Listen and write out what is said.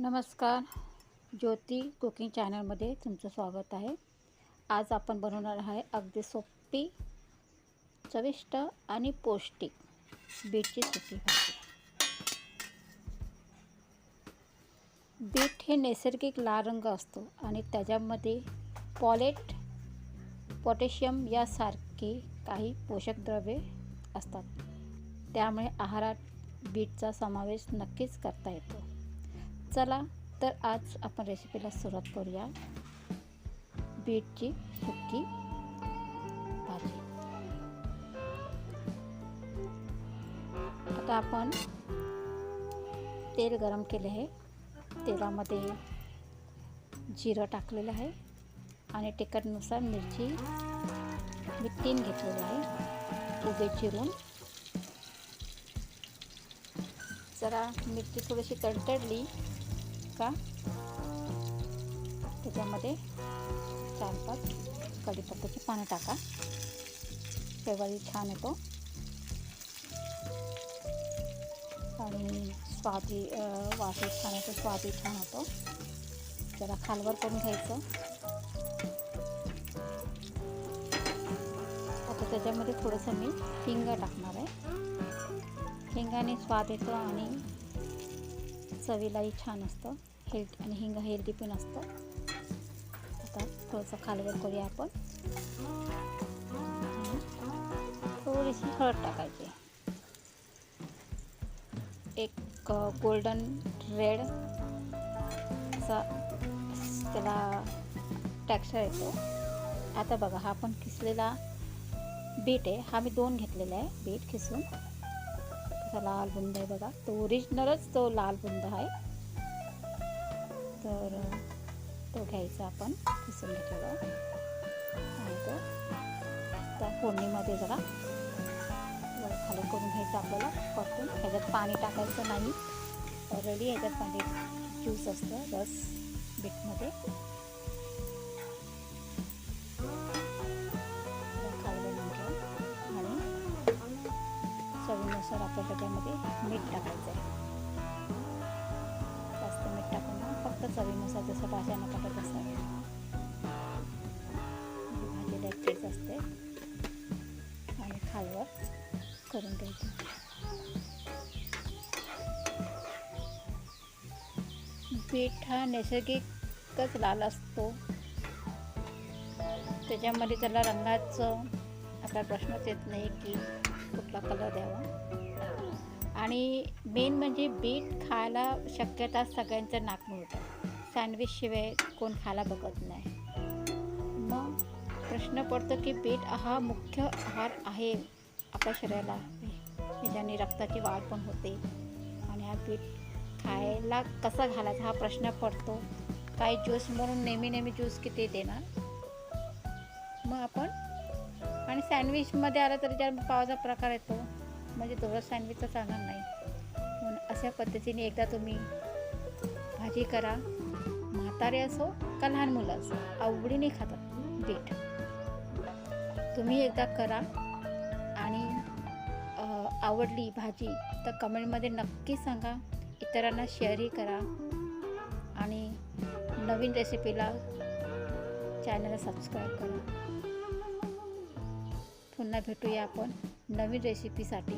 नमस्कार. ज्योती कुकिंग चॅनलमध्ये तुमचं स्वागत आहे. आज आपण बनवणार आहे अगदी सोपी, चविष्ट आणि पौष्टिक बीटची सुकी भाजी. बीट हे नैसर्गिक लाल रंग असतो आणि त्याच्यामध्ये फॉलेट, पोटॅशियम यासारखे काही पोषक द्रव्ये असतात. त्यामुळे आहारात बीटचा समावेश नक्कीच करता येतो. चला तर आज आपण रेसिपीला सुरुवात करूया. बीटची सुकी भाजी. आता आपण तेल गरम केले आहे. तेलामध्ये जिरं टाकलेलं आहे आणि तिखटनुसार मिरची मी 3 घेतलेली आहे उभे चिरून. जरा मिरची थोडीशी तडतडली का त्याच्यामध्ये 4-5 कढीपत्त्याची पानं टाका. फ्लेवर छान येतो आणि वासही छान येतो, स्वादही छान होतो. जरा खालवर करून घ्यायचं. आता त्याच्यामध्ये थोडंसं मी हिंग टाकणार आहे. हिंगाने स्वाद येतो आणि चवीलाही छान असतं. आणि हिंग हेल्दी पण असतं. आता थोडंसं खालवर करूया आपण. थोडीशी हळद टाकायची. एक गोल्डन रेड असा त्याला टेक्स्चर येतो. आता बघा, हा आपण किसलेला बीट आहे. हा मी 2 घेतलेला आहे बीट खिसून. लाल बुंद आहे बघा, तो ओरिजिनलच तो लाल बुंद आहे. तर तो घ्यायचा आपण किसून घेतलेला आणि तो त्या फोडणीमध्ये जरा वर खाली करून घ्यायचं आपल्याला परतून. ह्याच्यात पाणी टाकायचं नाही. ऑलरेडी ह्याच्यात पाणी ज्यूस असतं, रस बीटमध्ये. चवीनुसार आपल्याला त्याच्यामध्ये मीठ टाकायचं आहे. जास्त मीठ टाकून फक्त चवीनुसार, जसं भाज्यांना टाकत असं. भाजीला एक टेस्ट असते आणि खालवर करून घ्यायचं. बीट हा नैसर्गिकच लाल असतो. त्याच्यामध्ये त्याला रंगाचं आपला प्रश्नच येत नाही की कुठला कलर द्यावा. आणि मेन म्हणजे बीट खायला शक्यता सगळ्यांचं नाक मुळतं. सँडविच शिवाय कोण खायला बघत नाही. मग प्रश्न पडतो की बीट हा मुख्य आहार आहे आपल्या शरीराला. त्याच्याने रक्ताची वाढ पण होते. आणि हा बीट खायला कसा घालायचा हा प्रश्न पडतो. काही ज्यूस म्हणून नेहमी ज्यूस किती देणार. मग आपण आणि सँडविचमध्ये आलं तरी ज्या पावाचा प्रकार येतो, म्हणजे दररोज सँडविच तर चालणार नाही. म्हणून अशा पद्धतीने एकदा तुम्ही भाजी करा. म्हातारे असो का लहान मुलं असो, आवडीने खातात बीट. तुम्ही एकदा करा आणि आवडली भाजी तर कमेंटमध्ये नक्की सांगा. इतरांना शेअरही करा आणि नवीन रेसिपीला चॅनलला सबस्क्राईब करा. पुन्हा भेटूया आपण नवीन रेसिपीसाठी.